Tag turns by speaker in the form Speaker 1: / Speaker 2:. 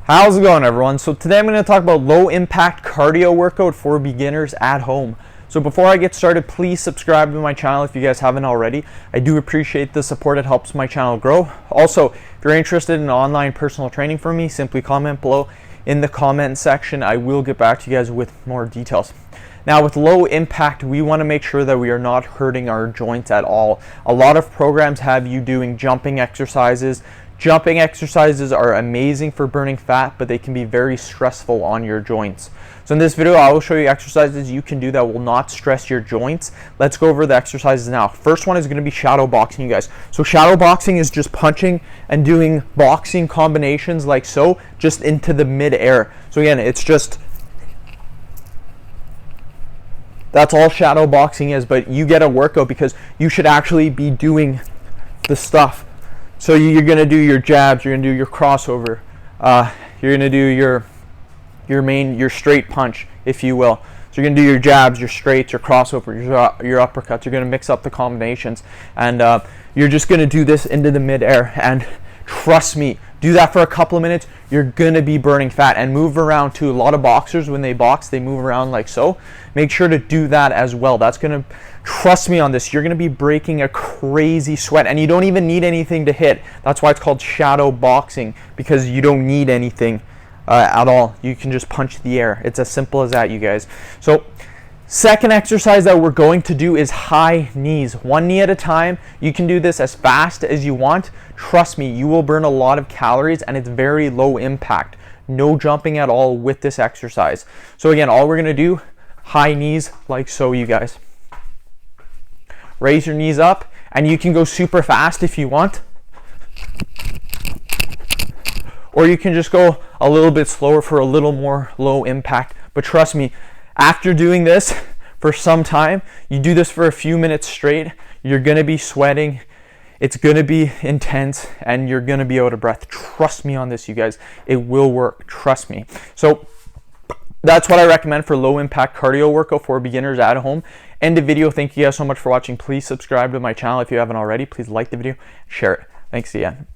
Speaker 1: How's it going, everyone? So today I'm going to talk about low impact cardio workout for beginners at home. So before I get started, please subscribe to my channel if you guys haven't already. I do appreciate the support. It helps my channel grow. Also, if you're interested in online personal training from me, simply comment below in the comment section. I will get back to you guys with more details. Now, with low impact, we want to make sure that we are not hurting our joints at all. A lot of programs have you doing jumping exercises. Jumping exercises are amazing for burning fat, but they can be very stressful on your joints. So in this video, I will show you exercises you can do that will not stress your joints. Let's go over the exercises now. First one is going to be shadow boxing, you guys. So shadow boxing is just punching and doing boxing combinations like so, just into the mid-air. So again, it's just, that's all shadow boxing is, but you get a workout because you should actually be doing the stuff. So you're going to do your jabs, you're going to do your crossover, you're going to do your straight punch, if you will. So you're going to do your jabs, your straights, your crossover, your uppercuts. You're going to mix up the combinations, and you're just going to do this into the mid-air. And trust me, do that for a couple of minutes, you're going to be burning fat. And move around too. A lot of boxers, when they box, they move around like so. Make sure to do that as well. That's going to, trust me on this, you're going to be breaking a crazy sweat, and you don't even need anything to hit. That's why it's called shadow boxing, because you don't need anything at all. You can just punch the air. It's as simple as that, you guys. So second exercise that we're going to do is high knees, one knee at a time. You can do this as fast as you want. Trust me, you will burn a lot of calories, and it's very low impact. No jumping at all with this exercise. So again, all we're going to do, high knees like so, you guys. Raise your knees up, and you can go super fast if you want, or you can just go a little bit slower for a little more low impact. But trust me, after doing this for some time, you do this for a few minutes straight, you're going to be sweating, it's going to be intense, and you're going to be out of breath. Trust me on this, you guys. It will work. Trust me. So that's what I recommend for low impact cardio workout for beginners at home. End the video. Thank you guys so much for watching. Please subscribe to my channel if you haven't already. Please like the video, share it. Thanks again.